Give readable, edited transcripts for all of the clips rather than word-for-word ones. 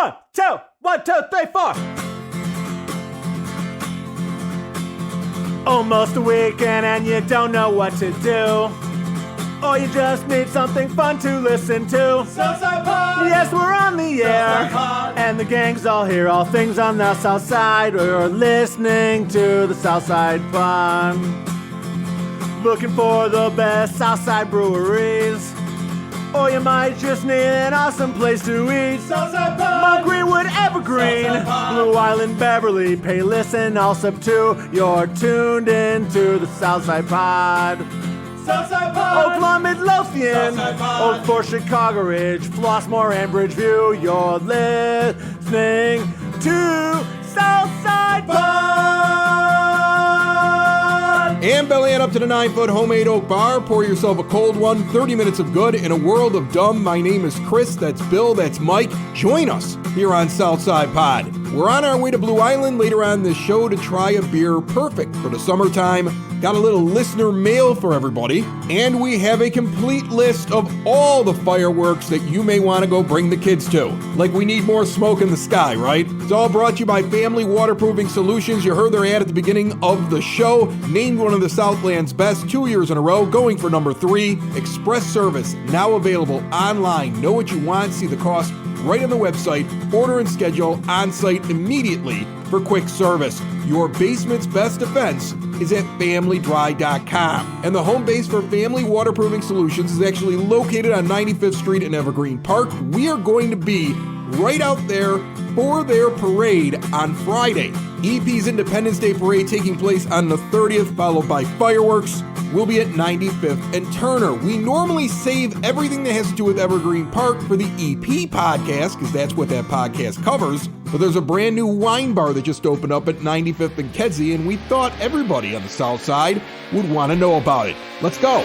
1, 2, 1, 2, 3, 4. Almost a weekend and you don't know what to do. Or you just need something fun to listen to. Southside Pod! Yes, we're on the air. And the gang's all here, all things on the South Side. We're listening to the Southside Pod. Looking for the best Southside breweries. Or you might just need an awesome place to eat. Southside Pod! Mount Greenwood, Evergreen, Blue Island, Beverly, Payless, and Allsup too. You're tuned into the Southside Pod. Southside Pod! Oakland, Midlothian, Southside Pod! Oak Forest, Chicago Ridge, Flossmoor, and Bridgeview. You're listening to Southside Pod! And belly up to the 9-foot homemade oak bar. Pour yourself a cold one. 30 minutes of good in a world of dumb. My name is Chris. That's Bill. That's Mike. Join us here on Southside Pod. We're on our way to Blue Island later on this show to try a beer perfect for the summertime. Got a little listener mail for everybody. And we have a complete list of all the fireworks that you may want to go bring the kids to. Like we need more smoke in the sky, right? It's all brought to you by Family Waterproofing Solutions. You heard their ad at the beginning of the show. Named one of the Southland's best 2 years in a row, going for number 3. Express service, now available online. Know what you want, see the cost right on the website. Order and schedule on-site immediately for quick service. Your basement's best defense is at familydry.com. And the home base for Family Waterproofing Solutions is actually located on 95th Street in Evergreen Park. We are going to be right out there for their parade on Friday. EP's Independence Day Parade taking place on the 30th, followed by fireworks. We'll be at 95th and Turner. We normally save everything that has to do with Evergreen Park for the EP podcast, because that's what that podcast covers. But there's a brand new wine bar that just opened up at 95th and Kedzie, and we thought everybody on the south side would want to know about it. Let's go.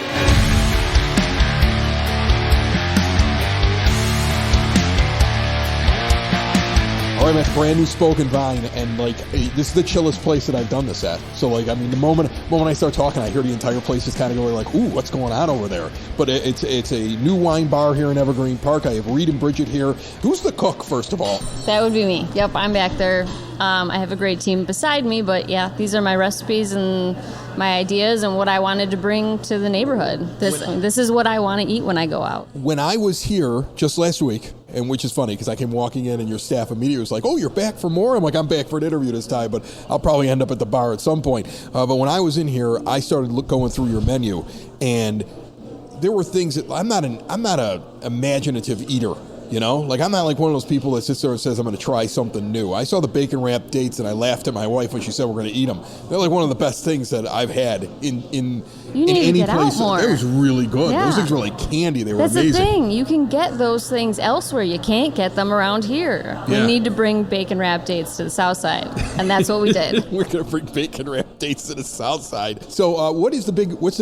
I'm at brand new Spoken Vine, and like this is the chillest place that I've done this at. So like, I mean, the moment I start talking, I hear the entire place is kind of going like, ooh, what's going on over there? But it's a new wine bar here in Evergreen Park. I have Reed and Bridget here. Who's the cook, first of all? That would be me. Yep, I'm back there. I have a great team beside me, but yeah, these are my recipes and my ideas and what I wanted to bring to the neighborhood. This is what I want to eat when I go out. When I was here just last week, and which is funny because I came walking in and your staff immediately was like, oh, you're back for more? I'm like, I'm back for an interview this time, but I'll probably end up at the bar at some point. But when I was in here, I started going through your menu, and there were things that I'm not an imaginative eater. You know, like I'm not like one of those people that sits there and says I'm going to try something new. I saw the bacon wrap dates and I laughed at my wife when she said we're going to eat them. They're like one of the best things that I've had in any place. It was really good. Yeah. Those things were like candy. They were amazing. That's the thing. You can get those things elsewhere. You can't get them around here. Yeah. We need to bring bacon wrap dates to the south side, and that's what we did. We're going to bring bacon wrap dates to the south side. So what's the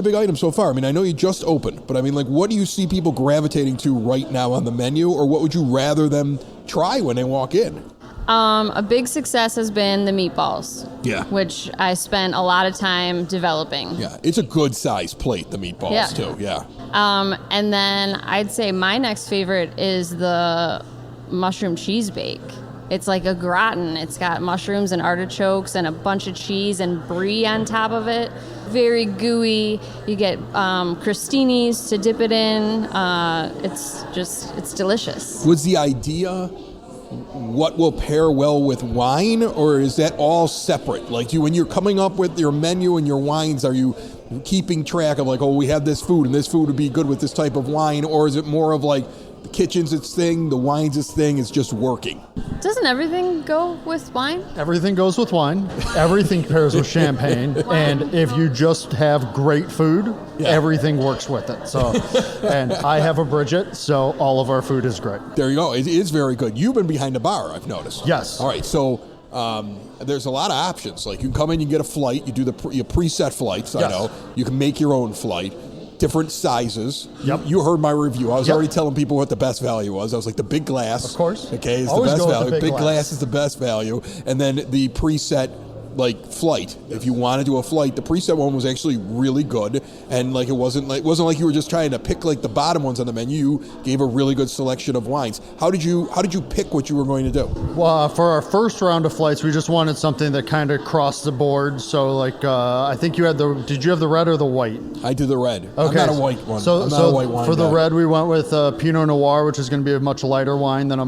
big item so far? I mean, I know you just opened, but I mean, like, what do you see people gravitating to right now on the menu, or what would you rather them try when they walk in? A big success has been the meatballs. Yeah. Which I spent a lot of time developing. Yeah, it's a good size plate, the meatballs, too. Yeah. And then I'd say my next favorite is the mushroom cheese bake. It's like a gratin. It's got mushrooms and artichokes and a bunch of cheese and brie on top of it. Very gooey. You get crostinis to dip it in. It's delicious. Was the idea what will pair well with wine, or is that all separate? Like when you're coming up with your menu and your wines, are you keeping track of like, oh, we have this food and this food would be good with this type of wine, or is it more of like the kitchen's its thing, the wine's its thing, it's just working? Doesn't everything go with wine? Everything goes with wine. Everything pairs with champagne. And if you just have great food, everything works with it. So, and I have a Bridget, so all of our food is great. There you go. It is very good. You've been behind the bar, I've noticed. Yes. All right. So there's a lot of options. Like you can come in, you get a flight, you do your preset flights. Yes. I know. You can make your own flight. Different sizes. Yep. You heard my review. I was already telling people what the best value was. I was like, the big glass. Of course. Okay, is Always the best go with value. the Big glass glass is the best value. And then the preset like flight. If you want to do a flight, the preset one was actually really good, and like it wasn't like you were just trying to pick like the bottom ones on the menu. You gave a really good selection of wines. How did you pick what you were going to do? Well, for our first round of flights, we just wanted something that kind of crossed the board. So like I think did you have the red or the white? I did the red. Okay. I'm not a white one. So, I'm not a white wine for the guy. red, we went with Pinot Noir, which is going to be a much lighter wine than a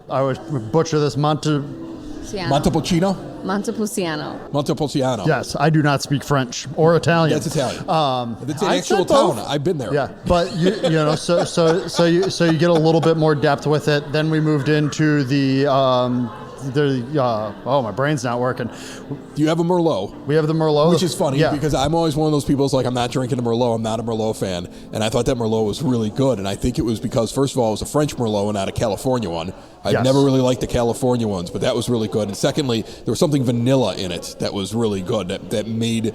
I would butcher this, Montepulciano? Montepulciano. Montepulciano. Yes, I do not speak French or Italian. That's Italian. It's an I actual said both. town. I've been there. Yeah, but you know, so you get a little bit more depth with it. Then we moved into the my brain's not working. Do you have a Merlot? We have the Merlot, Which is funny yeah. because I'm always one of those people who's like, I'm not drinking a Merlot. I'm not a Merlot fan. And I thought that Merlot was really good. And I think it was because, first of all, it was a French Merlot and not a California one. I've Yes. never really liked the California ones, but that was really good. And secondly, there was something vanilla in it that was really good that made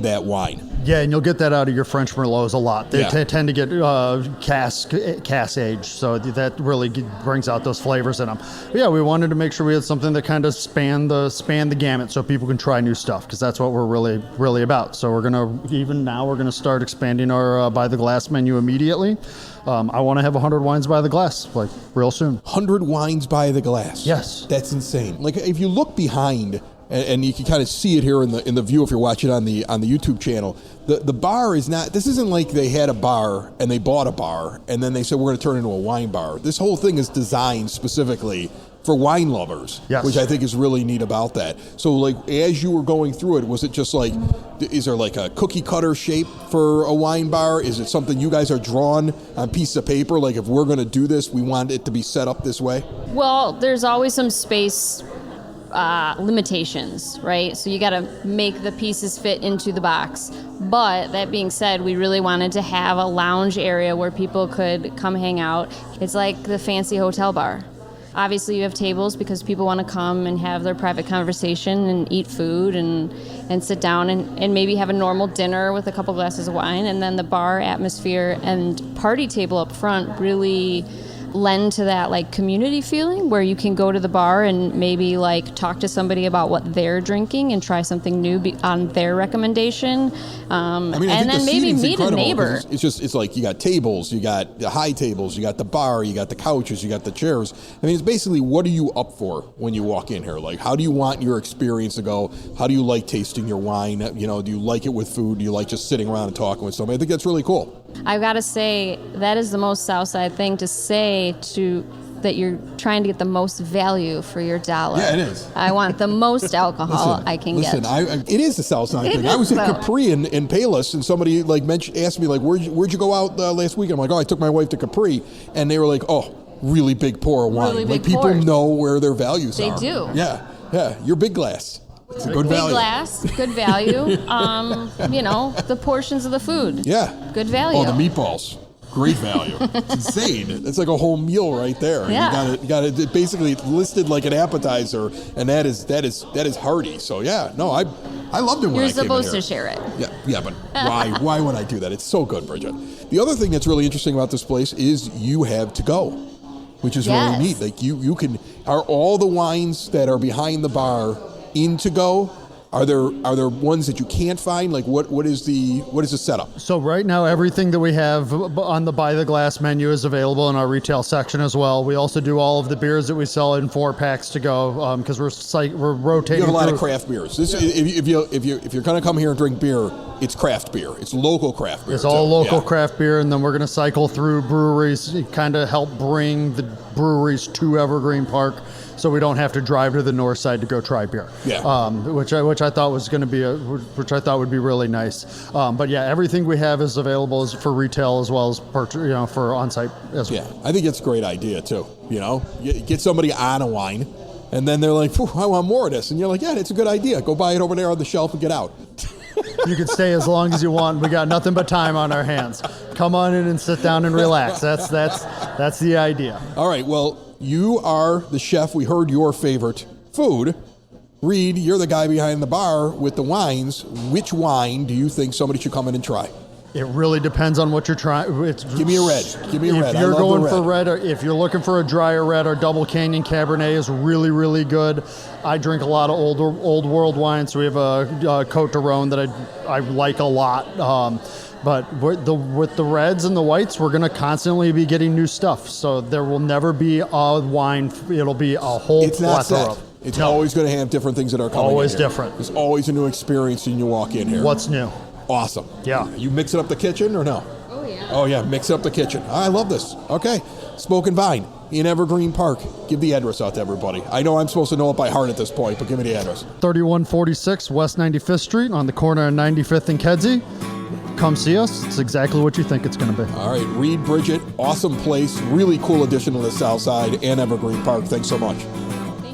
that wine. Yeah, and you'll get that out of your French Merlots a lot. They Yeah. tend to get cask aged, so that really brings out those flavors in them. But yeah, we wanted to make sure we had something that kind of spanned the gamut, so people can try new stuff, because that's what we're really about. So we're gonna start expanding our by the glass menu immediately. I want to have 100 wines by the glass, like real soon. 100 wines by the glass. Yes. That's insane. Like if you look behind, and you can kind of see it here in the view if you're watching on the YouTube channel, the bar is not, this isn't like they had a bar and they bought a bar and then they said we're going to turn it into a wine bar. This whole thing is designed specifically for wine lovers, yes. which I think is really neat about that. So like as you were going through it, was it just like, is there like a cookie cutter shape for a wine bar? Is it something you guys are drawn on piece of paper? Like if we're going to do this, we want it to be set up this way? Well, there's always some space limitations, right? So you got to make the pieces fit into the box. But that being said, we really wanted to have a lounge area where people could come hang out. It's like the fancy hotel bar. Obviously, you have tables because people want to come and have their private conversation and eat food and sit down and maybe have a normal dinner with a couple glasses of wine. And then the bar atmosphere and party table up front really lend to that like community feeling where you can go to the bar and maybe like talk to somebody about what they're drinking and try something new on their recommendation. And then maybe meet a neighbor. It's like you got tables, you got the high tables, you got the bar, you got the couches, you got the chairs. I mean, it's basically, what are you up for when you walk in here? Like, how do you want your experience to go? How do you like tasting your wine? You know, do you like it with food? Do you like just sitting around and talking with somebody? I think that's really cool. I've got to say, that is the most Southside thing to say that you're trying to get the most value for your dollar. Yeah, it is. I want the most alcohol I can get. It is the Southside thing. I was at Capri in Palos, and somebody like asked me like, where'd you go out last week? I'm like, I took my wife to Capri, and they were like, really big pour of wine. Really like big people pours. know where their values are. They do. Yeah. Your big glass. It's a good Big value. glass, good value. The portions of the food. Yeah. Good value. Oh, the meatballs. Great value. It's insane. It's like a whole meal right there. Yeah. You got it basically listed like an appetizer, and that is hearty. So yeah, no, I loved it when You're I came in supposed here. to share it. Yeah, but why would I do that? It's so good, Bridget. The other thing that's really interesting about this place is you have to go, which is really neat. Like you can, are all the wines that are behind the bar in to go? Are there ones that you can't find? Like what is the setup? So right now, everything that we have on the By the Glass menu is available in our retail section as well. We also do all of the beers that we sell in 4-packs to go because we're rotating. You have a lot through. of craft beers. If you're going to come here and drink beer, it's craft beer. It's local craft beer. It's all local craft beer, and then we're going to cycle through breweries, kind of help bring the breweries to Evergreen Park, so we don't have to drive to the north side to go try beer. Yeah. Which I thought was going to be which I thought would be really nice. But yeah, everything we have is available for retail as well as for on-site as well. Yeah, I think it's a great idea too. Get somebody on a wine, and then they're like, I want more of this, and you're like, yeah, it's a good idea. Go buy it over there on the shelf and get out. You can stay as long as you want. We got nothing but time on our hands. Come on in and sit down and relax. That's the idea. All right. Well, you are the chef. We heard your favorite food. Reed, you're the guy behind the bar with the wines. Which wine do you think somebody should come in and try? It really depends on what you're trying. Give me a red. Give me a red. If you're I love going the for red. red, or if you're looking for a drier red, our Double Canyon Cabernet is really, really good. I drink a lot of old world wine, so we have a Cote de Rhone that I like a lot. But with the reds and the whites, we're going to constantly be getting new stuff. So there will never be a wine. It'll be a whole It's not plethora. set. It's always going to have different things that are coming Always in here. different. There's always a new experience when you walk in here. What's new? Awesome. Yeah. You mixing up the kitchen or no? Oh, yeah. Oh, yeah. Mix up the kitchen. I love this. Okay. Smoke and Vine in Evergreen Park. Give the address out to everybody. I know I'm supposed to know it by heart at this point, but give me the address. 3146 West 95th Street on the corner of 95th and Kedzie. Come see us. It's exactly what you think it's going to be. All right. Reed Bridget. Awesome place. Really cool addition to the South Side and Evergreen Park. Thanks so much.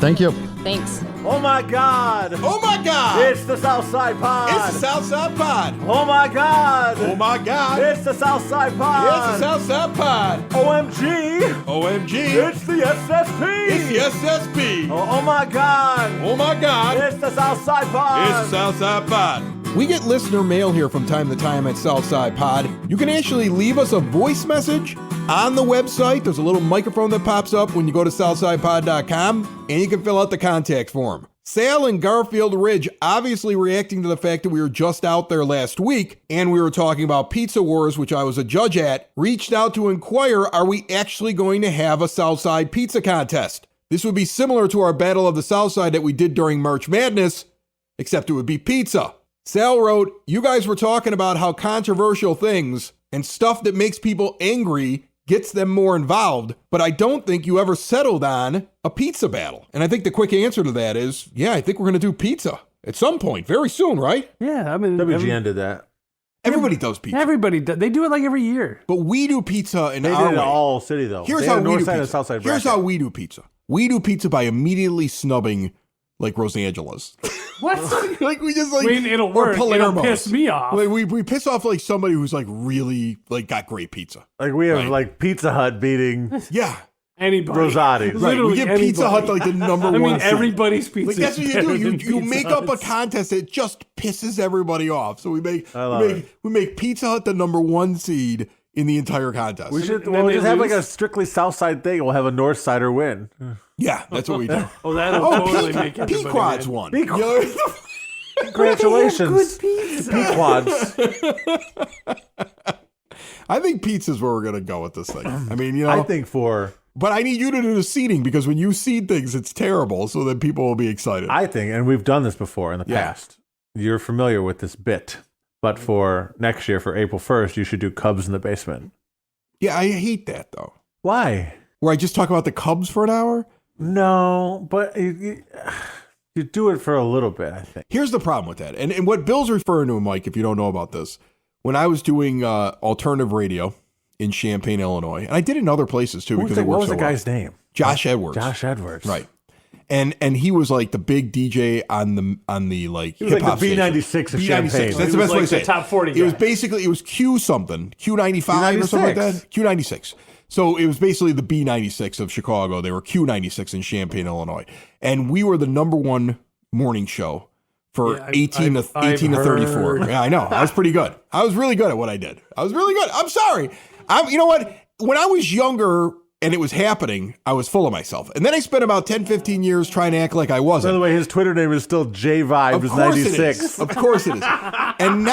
Thank you. Thanks. Oh my God! Oh, my God. It's the Southside Pod! It's the Southside Pod. Oh my God! Oh, my God. It's the Southside Pod! It's the Southside Pod. OMG! OMG. It's the SSP! It's the SSP. Oh my God! Oh, my God. It's the Southside Pod! It's Southside Pod. We get listener mail here from time to time at Southside Pod. You can actually leave us a voice message on the website. There's a little microphone that pops up when you go to southsidepod.com, and you can fill out the contact form. Sal and Garfield Ridge, obviously reacting to the fact that we were just out there last week, and we were talking about Pizza Wars, which I was a judge at, reached out to inquire, are we actually going to have a Southside Pizza contest? This would be similar to our Battle of the Southside that we did during March Madness, except it would be pizza. Sal wrote, you guys were talking about how controversial things and stuff that makes people angry gets them more involved, but I don't think you ever settled on a pizza battle. And I think the quick answer to that is, yeah, I think we're going to do pizza at some point, very soon, right? Yeah, I mean, WGN did that. Everybody does pizza. everybody does. They do it like every year. But we do pizza in They our did it way. all city though. Here's They how had we do North Side and pizza. South Side Here's bracket. how we do pizza. We do pizza by immediately snubbing like Los Angeles. What? Like we just like I mean, it'll or work. It'll Palermo's. piss me off. Like, we piss off like somebody who's like really like got great pizza. Like we have Right. like Pizza Hut beating Yeah. Anybody. Rosati's. Right. We Literally give Pizza Hut anybody. like the number I one. mean, seed. everybody's pizza. Like that's what is you do. better You than Pizza make up a Hut's. contest that just pisses everybody off. So we make love we make Pizza Hut the number one seed in the entire contest. We should And then they just have like a lose? strictly South Side thing. We'll have a North Sider win. Yeah, that's what we do. Oh, that'll totally make everybody Pequod's mad. won. Pequod. Congratulations, Good pizza. Pequods. I think pizza's where we're gonna go with this thing. I mean, you know, I think but I need you to do the seeding because when you seed things, it's terrible. So that people will be excited. and we've done this before in the Yeah. past. You're familiar with this bit, but for next year, for April 1st, you should do Cubs in the basement. Yeah, I hate that though. Why? Where I just talk about the Cubs for an hour. No, but you do it for a little bit, I think. Here's the problem with that. And what Bill's referring to, Mike, if you don't know about this, when I was doing alternative radio in Champaign, Illinois, and I did it in other places too because it What worked was so the well. guy's name? Josh Edwards. Josh Edwards. Right. And he was like the big DJ on the like He was hip like hop the B96 of Champaign. That's the He best was way to like say the it. top 40 It was guy. basically Q something, Q95 or something like that. Q96. So it was basically the B96 of Chicago. They were Q96 in Champaign, Illinois, and we were the number one morning show for Yeah, 18 to 34. heard. Yeah, I know. I was pretty good. I was really good at what I did. I was really good. I'm sorry. You know what? When I was younger and it was happening, I was full of myself. And then I spent about 10, 15 years trying to act like I wasn't. By the way, his Twitter name is still JVibes Of course it 96. is. Of course it is. And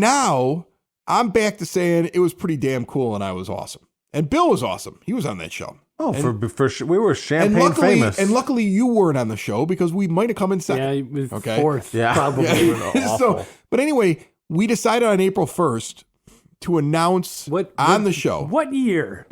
now I'm back to saying it was pretty damn cool and I was awesome. And Bill was awesome. He was on that show. Oh, for sure. We were Champagne luckily, famous. And luckily you weren't on the show because we might have come in second. Yeah, he was Okay. fourth. Yeah. Probably. Yeah. So, but anyway, we decided on April 1st to announce on the show What year?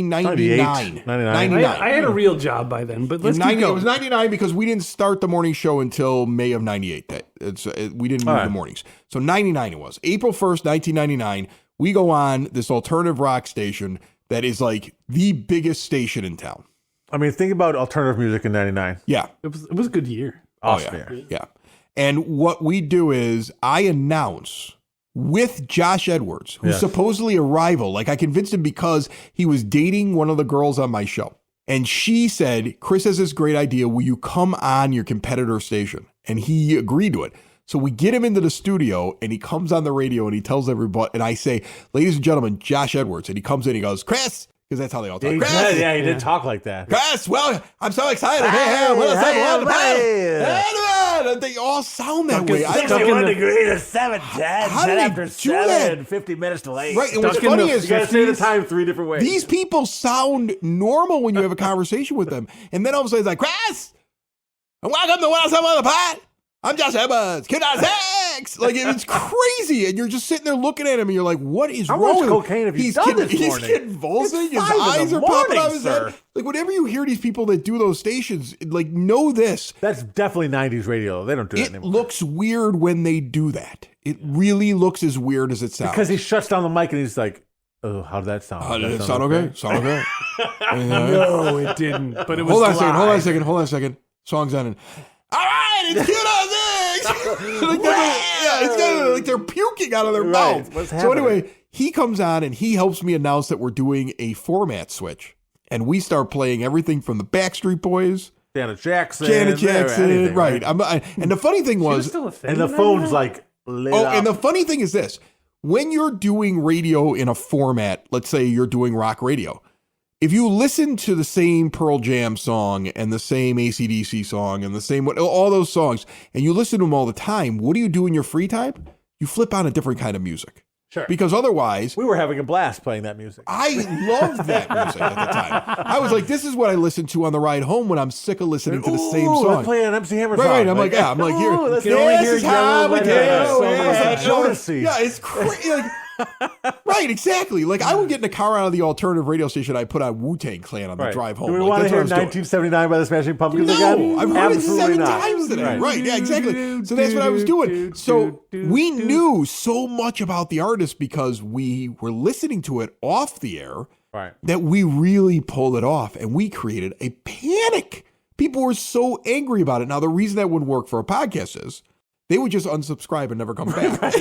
1999. 99. I had a real job by then, but let's keep It going. was 99 because we didn't start the morning show until May of 98. We didn't move right. the mornings. So 99 it was. April 1st, 1999, we go on this alternative rock station that is like the biggest station in town. I mean, think about alternative music in 99. Yeah. It was a good year. Awesome. Yeah. And what we do is I announce with Josh Edwards, who's Yes. supposedly a rival. Like I convinced him because he was dating one of the girls on my show. And she said, Chris has this great idea. Will you come on your competitor station? And he agreed to it. So we get him into the studio, and he comes on the radio, and he tells everybody, and I say, ladies and gentlemen, Josh Edwards. And he comes in, he goes, Chris, because that's how they all talk. He did talk like that. Chris, well, I'm so excited. Hey, they all sound that way. 61 degrees at 7:10. How do they after do 7, 50 minutes delayed. Right, and what's funny is you got to say the time 3 different ways. These people sound normal when you have a conversation with them. And then all of a sudden it's like, Chris, and welcome to 107 on the Pod. I'm Josh Edwards. Kid on sex. Like, it's crazy. And you're just sitting there looking at him and you're like, what is wrong with him? How much cocaine have you done this morning? He's convulsing. His eyes are popping out of his head. Like, whenever you hear these people that do those stations, like, know this. That's definitely 90s radio. They don't do that anymore. It looks weird when they do that. It really looks as weird as it sounds. Because he shuts down the mic and he's like, oh, how did that sound? How did it sound okay? Sound okay? No, it didn't. But it was Hold on a second. Song's ending. All right, it's cute on this. Like they're puking out of their mouth. What's so anyway, he comes on and he helps me announce that we're doing a format switch. And we start playing everything from the Backstreet Boys. Janet Jackson. Anything, right. And the funny thing was, and the phone's like lit up. And the funny thing is this. When you're doing radio in a format, let's say you're doing rock radio, if you listen to the same Pearl Jam song and the same AC/DC song and the same, all those songs, and you listen to them all the time, what do you do in your free time? You flip on a different kind of music. Sure. Because otherwise... We were having a blast playing that music. I loved that music at the time. I was like, this is what I listen to on the ride home when I'm sick of listening to the same song. Let's play an MC Hammer song. Right. I'm like, here. You can only hear Yellow Jodeci. Yeah, it's crazy. Like, right, exactly. Like, I would get in the car out of the alternative radio station. I put on Wu-Tang Clan on the drive home. Do we want to hear 1979 by the Smashing Pumpkins again? I've heard it 7 times today. Right, yeah, exactly. So that's what I was doing. So we knew so much about the artist because we were listening to it off the air that we really pulled it off, and we created a panic. People were so angry about it. Now, the reason that wouldn't work for a podcast is they would just unsubscribe and never come back. But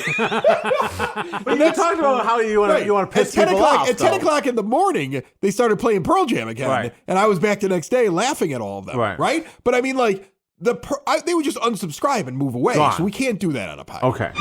you talked about how you want to piss people off. At 10 o'clock in the morning, they started playing Pearl Jam again. And I was back the next day laughing at all of them. Right? But I mean, like, they would just unsubscribe and move away. So we can't do that on a podcast. Okay.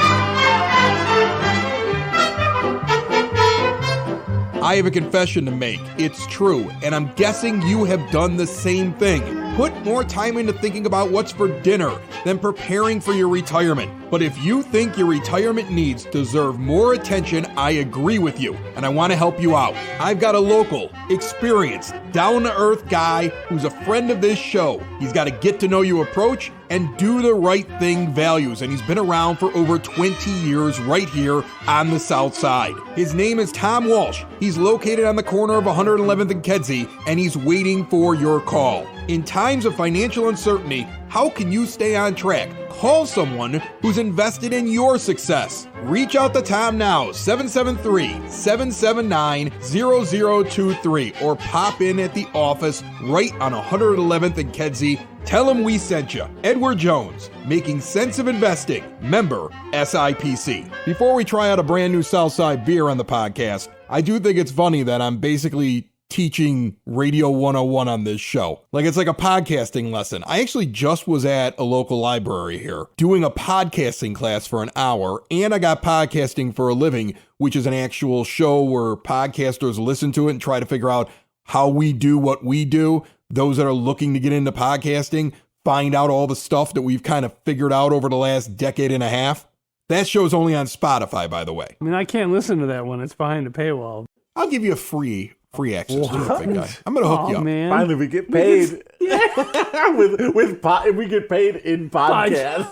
I have a confession to make. It's true, and I'm guessing you have done the same thing. Put more time into thinking about what's for dinner than preparing for your retirement. But if you think your retirement needs deserve more attention, I agree with you, and I want to help you out. I've got a local, experienced, down-to-earth guy who's a friend of this show. He's got a get-to-know-you approach and do the right thing values, and he's been around for over 20 years right here on the South Side. His name is Tom Walsh. He's located on the corner of 111th and Kedzie, and he's waiting for your call. In times of financial uncertainty, how can you stay on track? Call someone who's invested in your success. Reach out to Tom now, 773-779-0023, or pop in at the office right on 111th and Kedzie. Tell him we sent you. Edward Jones, Making Sense of Investing, member SIPC. Before we try out a brand new Southside beer on the podcast, I do think it's funny that I'm basically teaching Radio 101 on this show. Like, it's like a podcasting lesson. I actually just was at a local library here doing a podcasting class for an hour, and I got Podcasting for a Living, which is an actual show where podcasters listen to it and try to figure out how we do what we do. Those that are looking to get into podcasting, find out all the stuff that we've kind of figured out over the last decade and a half. That show's only on Spotify, by the way. I mean, I can't listen to that one. It's behind a paywall. I'll give you a free access to it, big guy. I'm going to hook you up. Man. Finally, we get paid. We get paid in podcasts.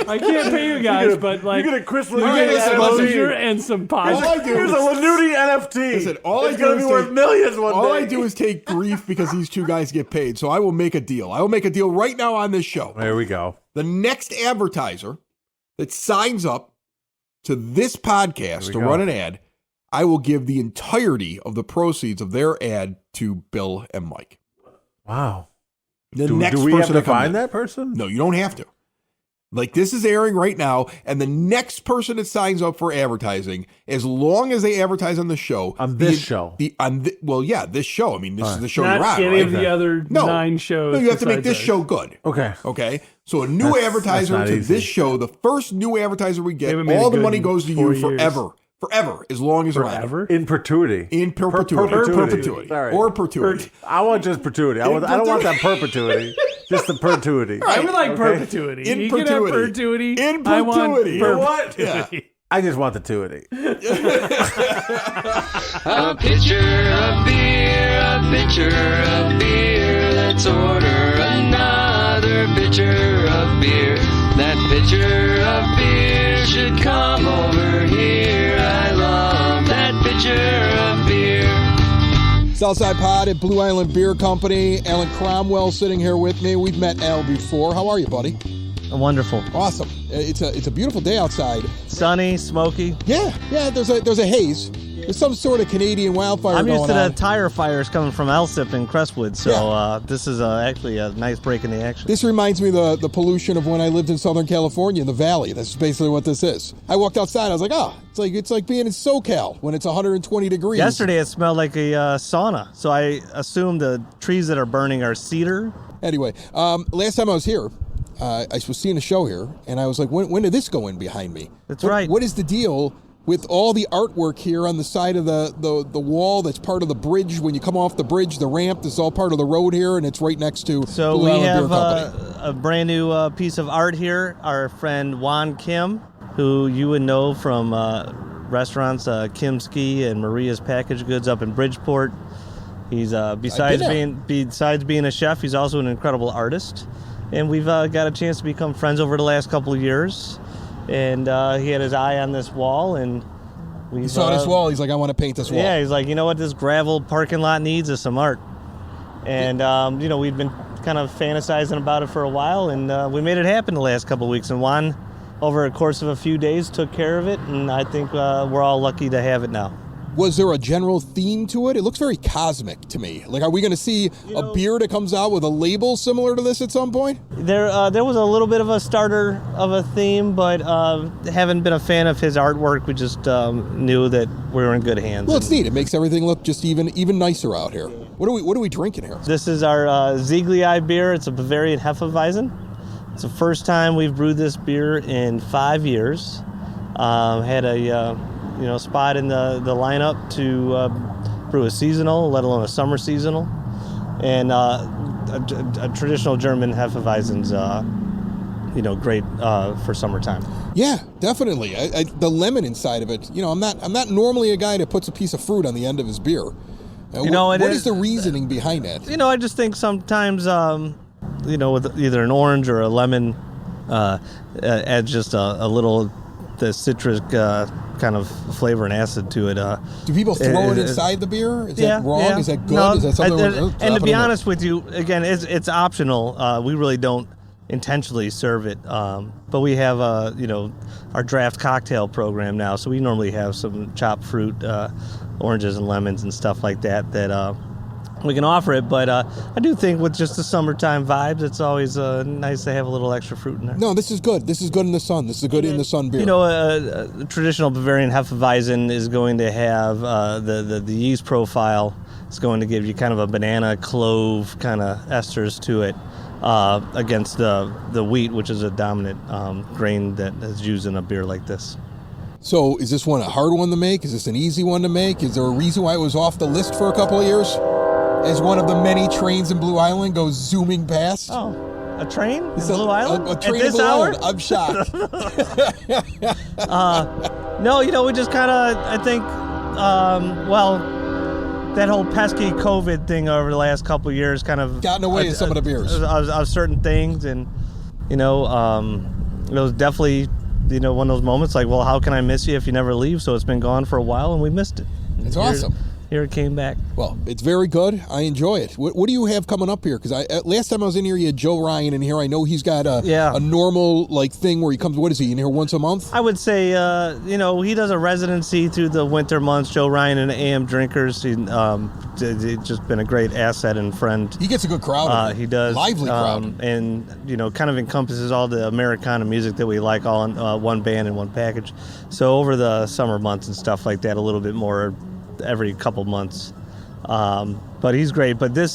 I can't pay you guys, but like, you get a Chris Lanuti and some podcasts. Here's a Lanuti NFT. Listen, it's going to be worth millions one day. All I do is take grief because these two guys get paid. So I will make a deal. I will make a deal right now on this show. There we go. The next advertiser that signs up to this podcast to run an ad, I will give the entirety of the proceeds of their ad to Bill and Mike. Wow. Do we have to find that person? No, you don't have to. Like this is airing right now, and the next person that signs up for advertising, as long as they advertise on the show, On this show. this show. I mean, this is the show Not you're on, any right? of the other 9 shows. No, you have to make besides this ours. show good. Okay. Okay. So a new That's advertiser not to easy. this show, the first new advertiser we get, haven't made all it the good money in goes to 4 you years. forever, as long as Forever? In perpetuity. in perpetuity. Perpetuity. Sorry. Or perpetuity. I want just perpetuity. I don't want that perpetuity. Just the perpetuity. I would like perpetuity. In You can have perpetuity. perpetuity. In I want perpetuity. You know what? perpetuity. I just want the tuity. A pitcher of beer, a pitcher of beer. Let's order another pitcher of beer. That pitcher of beer should come over here. I love that pitcher of beer. Southside Pod at Blue Island Beer Company. Alan Cromwell sitting here with me. We've met Al before. How are you, buddy? Wonderful. Awesome. It's a beautiful day outside. Sunny, smoky. Yeah. There's a haze. There's some sort of Canadian wildfire I'm going used to on. the tire fires coming from Alsip and Crestwood, so this is actually a nice break in the action. This reminds me of the pollution of when I lived in Southern California in the valley. That's basically what this is. I walked outside. I was like, it's like being in SoCal when it's 120 degrees. Yesterday it smelled like a sauna, so I assume the trees that are burning are cedar. Anyway, last time I was here, I was seeing a show here, and I was like, when did this go in behind me? That's right. What is the deal with all the artwork here on the side of the wall that's part of the bridge? When you come off the bridge, the ramp, this is all part of the road here, and it's right next to So Blue we Island have Beer Company. a brand new piece of art here. Our friend Juan Kim, who you would know from restaurants Kimski and Maria's Packaged Goods up in Bridgeport. He's besides being a chef, he's also an incredible artist. And we've got a chance to become friends over the last couple of years. And he had his eye on this wall, and we He saw this wall. He's like, I want to paint this wall. Yeah, he's like, you know what, this gravel parking lot needs is some art. And we've been kind of fantasizing about it for a while, and we made it happen the last couple of weeks. And Juan, over a course of a few days, took care of it, and I think we're all lucky to have it now. Was there a general theme to it? It looks very cosmic to me. Like, are we going to see a beer that comes out with a label similar to this at some point? There was a little bit of a starter of a theme, but haven't been a fan of his artwork. We just knew that we were in good hands. Well, it's neat. It makes everything look just even nicer out here. What are we drinking here? This is our Ziegli beer. It's a Bavarian Hefeweizen. It's the first time we've brewed this beer in 5 years. Had a spot in the lineup to brew a seasonal, let alone a summer seasonal, and a traditional German Hefeweizen's great for summertime. Yeah, definitely. The lemon inside of it. I'm not normally a guy that puts a piece of fruit on the end of his beer. What is the reasoning behind that? I just think sometimes with either an orange or a lemon adds just a little the citrus kind of flavor and acid to it. Do people throw it inside the beer? Is that wrong? Yeah. Is that good? No, is that something? and to be honest with you, again, it's optional. We really don't intentionally serve it, but we have our draft cocktail program now, so we normally have some chopped fruit, oranges and lemons and stuff like that we can offer it, but I do think with just the summertime vibes, it's always nice to have a little extra fruit in there. No, this is good. This is good in the sun. This is a good in the sun beer. A traditional Bavarian Hefeweizen is going to have the yeast profile. It's going to give you kind of a banana clove kind of esters to it against the wheat, which is a dominant grain that is used in a beer like this. So is this one a hard one to make? Is this an easy one to make? Is there a reason why it was off the list for a couple of years? As one of the many trains in Blue Island goes zooming past? Oh, a train in Blue Island? A train at in this Blue hour? Island. I'm shocked. No, we just kind of, I think, that whole pesky COVID thing over the last couple of years kind of gotten away in some of the beers. Of certain things, and, it was definitely, one of those moments like, well, how can I miss you if you never leave? So it's been gone for a while, and we missed it. It's awesome. here it came back. Well, it's very good. I enjoy it. What do you have coming up here? Because last time I was in here, you had Joe Ryan in here. I know he's got a normal thing where he comes. What is he in here once a month? I would say, he does a residency through the winter months. Joe Ryan and AM Drinkers. He's just been a great asset and friend. He gets a good crowd. He does. Lively crowd. And, kind of encompasses all the Americana music that we like all in one band in one package. So over the summer months and stuff like that, a little bit more every couple months. But he's great. But this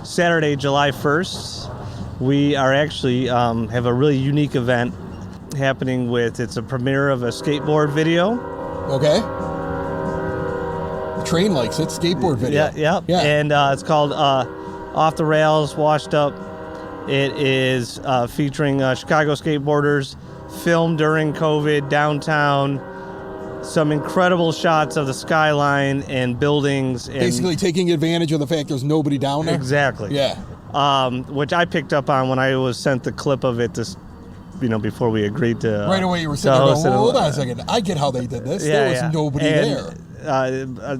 Saturday, July 1st, we are actually have a really unique event happening it's a premiere of a skateboard video. Okay. The train likes it. Skateboard video. Yeah. And it's called Off the Rails, Washed Up. It is featuring Chicago skateboarders, filmed during COVID, downtown. Some incredible shots of the skyline and buildings. And basically taking advantage of the fact there's nobody down there? Exactly. Yeah. Which I picked up on when I was sent the clip of it before we agreed to... right away you were sitting there going, hold on a second. I get how they did this. There was nobody there.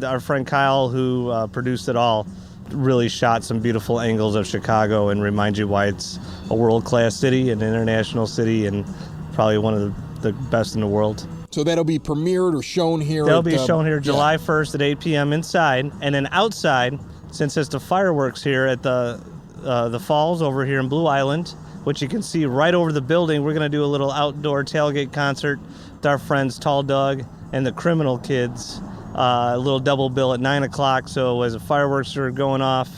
Our friend Kyle, who produced it all, really shot some beautiful angles of Chicago and remind you why it's a world-class city, an international city, and probably one of the best in the world. So that'll be premiered or shown here? That'll be shown here July 1st at 8 p.m. inside. And then outside, since it's the fireworks here at the falls over here in Blue Island, which you can see right over the building, we're going to do a little outdoor tailgate concert with our friends Tall Doug and the Criminal Kids. A little double bill at 9 o'clock. So as the fireworks are going off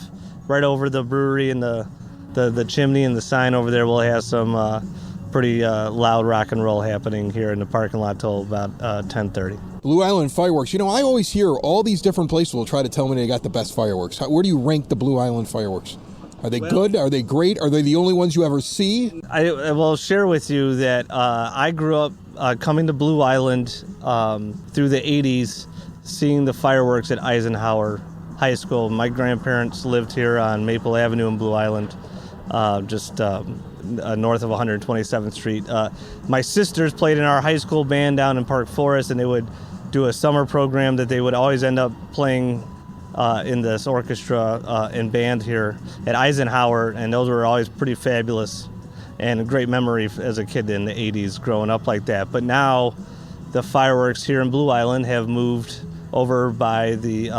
right over the brewery and the chimney and the sign over there, we'll have some... pretty loud rock and roll happening here in the parking lot till about 10:30. Blue Island fireworks. I always hear all these different places will try to tell me they got the best fireworks. Where do you rank the Blue Island fireworks? Are they good? Are they great? Are they the only ones you ever see? I will share with you that I grew up coming to Blue Island through the 80s, seeing the fireworks at Eisenhower High School. My grandparents lived here on Maple Avenue in Blue Island, north of 127th Street. My sisters played in our high school band down in Park Forest, and they would do a summer program that they would always end up playing in this orchestra and band here at Eisenhower, and those were always pretty fabulous and a great memory as a kid in the 80s growing up like that. But now the fireworks here in Blue Island have moved over by the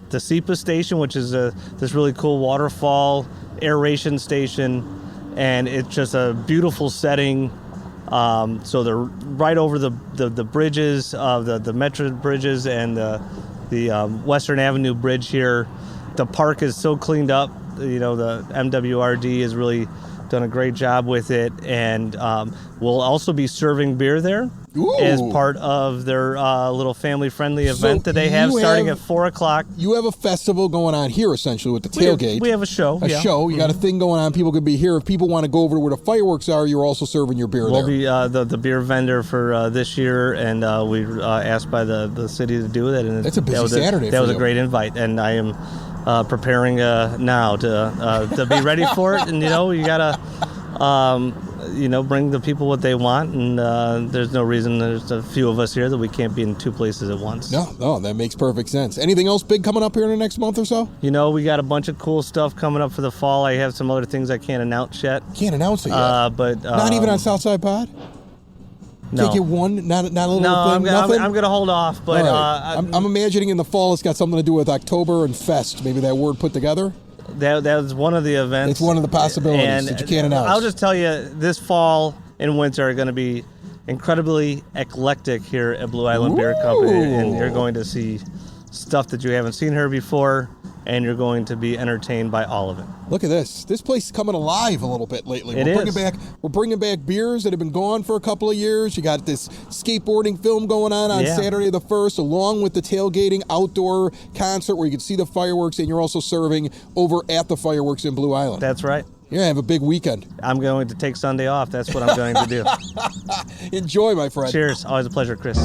SEPA station, which is this really cool waterfall aeration station. And it's just a beautiful setting. So they're right over the bridges, the Metro bridges and the Western Avenue Bridge here. The park is so cleaned up. The MWRD has really done a great job with it. And we'll also be serving beer there. Ooh. As part of their little family-friendly event that they have starting at 4 o'clock. You have a festival going on here, essentially, with the tailgate. We have a show. Show. You got a thing going on. People could be here. If people want to go over to where the fireworks are, you're also serving your beer there. We'll be the beer vendor for this year, and we asked by the city to do it. And that's a busy Saturday That was a great invite, and I am preparing now to be ready for it. And, you got to... bring the people what they want, and there's no reason there's a few of us here that we can't be in two places at once. No, that makes perfect sense. Anything else big coming up here in the next month or so? We got a bunch of cool stuff coming up for the fall. I have some other things I can't announce yet. Can't announce it yet? But not even on Southside Pod? No. Take it one, not a little thing, nothing? I'm going to hold off. But right. I'm imagining in the fall it's got something to do with October and Fest, maybe that word put together? That was one of the events. It's one of the possibilities that you can't announce. I'll just tell you, this fall and winter are going to be incredibly eclectic here at Blue Island Beer Company, and you're going to see stuff that you haven't seen here before, and you're going to be entertained by all of it. Look at this. This place is coming alive a little bit lately. We're bringing back beers that have been gone for a couple of years. You got this skateboarding film going on Saturday the 1st, along with the tailgating outdoor concert where you can see the fireworks, and you're also serving over at the fireworks in Blue Island. That's right. You're going to have a big weekend. I'm going to take Sunday off. That's what I'm going to do. Enjoy, my friend. Cheers. Always a pleasure, Chris.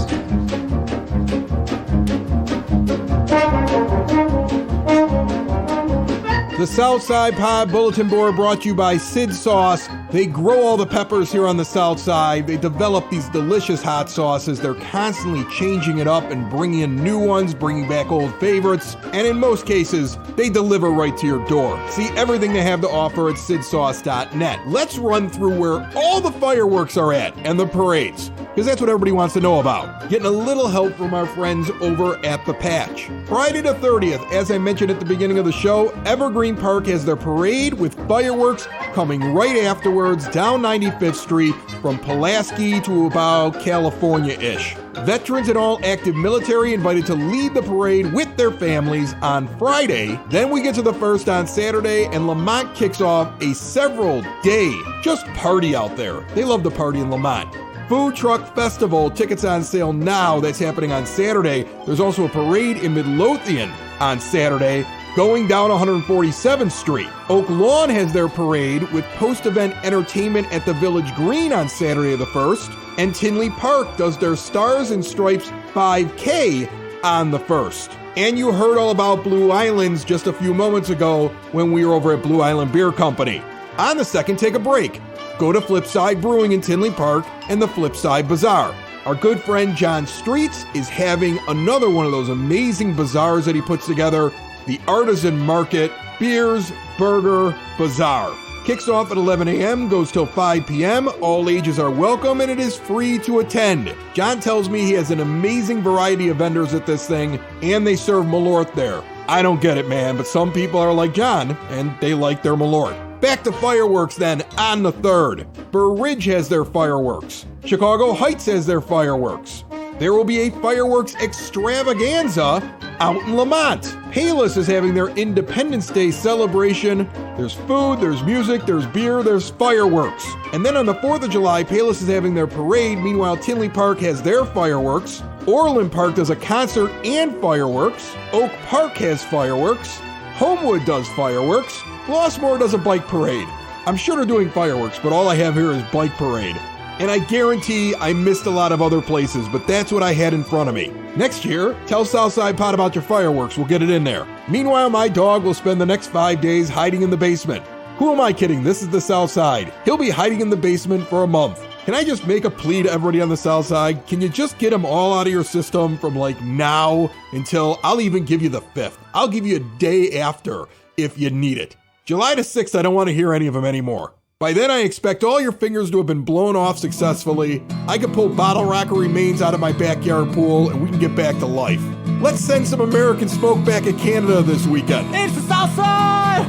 The Southside Pod Bulletin Board brought to you by Sid Sauce. They grow all the peppers here on the South Side. They develop these delicious hot sauces. They're constantly changing it up and bringing in new ones, bringing back old favorites. And in most cases, they deliver right to your door. See everything they have to offer at sidsauce.net. Let's run through where all the fireworks are at and the parades, because that's what everybody wants to know about. Getting a little help from our friends over at The Patch. Friday the 30th, as I mentioned at the beginning of the show, Evergreen Park has their parade with fireworks coming right afterwards down 95th Street from Pulaski to about California-ish. Veterans and all active military invited to lead the parade with their families on Friday. Then we get to the first on Saturday, and Lamont kicks off a several-day just party out there. They love to party in Lamont. Food Truck Festival, tickets on sale now. That's happening on Saturday. There's also a parade in Midlothian on Saturday, going down 147th Street. Oak Lawn has their parade with post-event entertainment at the Village Green on Saturday the 1st. And Tinley Park does their Stars and Stripes 5K on the 1st. And you heard all about Blue Islands just a few moments ago when we were over at Blue Island Beer Company. On the 2nd, take a break. Go to Flipside Brewing in Tinley Park and the Flipside Bazaar. Our good friend John Streets is having another one of those amazing bazaars that he puts together, the Artisan Market Beers Burger Bazaar. Kicks off at 11 a.m., goes till 5 p.m. All ages are welcome, and it is free to attend. John tells me he has an amazing variety of vendors at this thing, and they serve Malort there. I don't get it, man, but some people are like John, and they like their Malort. Back to fireworks then on the 3rd. Burr Ridge has their fireworks. Chicago Heights has their fireworks. There will be a fireworks extravaganza out in Lamont. Palos is having their Independence Day celebration. There's food, there's music, there's beer, there's fireworks. And then on the 4th of July, Palos is having their parade. Meanwhile, Tinley Park has their fireworks. Orland Park does a concert and fireworks. Oak Park has fireworks. Homewood does fireworks. Flossmoor does a bike parade. I'm sure they're doing fireworks, but all I have here is bike parade. And I guarantee I missed a lot of other places, but that's what I had in front of me. Next year, tell Southside Pod about your fireworks. We'll get it in there. Meanwhile, my dog will spend the next 5 days hiding in the basement. Who am I kidding? This is the South Side. He'll be hiding in the basement for a month. Can I just make a plea to everybody on the South Side? Can you just get them all out of your system from like now until I'll even give you the 5th. I'll give you a day after if you need it. July the 6th, I don't want to hear any of them anymore. By then, I expect all your fingers to have been blown off successfully. I can pull bottle rocket remains out of my backyard pool, and we can get back to life. Let's send some American smoke back at Canada this weekend. It's the Southside!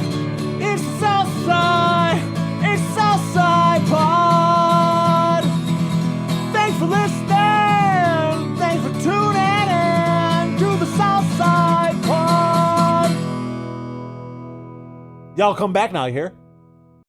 It's the Southside! It's Southside Pod! Thanks for listening! Thanks for tuning in to the Southside Pod! Y'all come back now, you hear?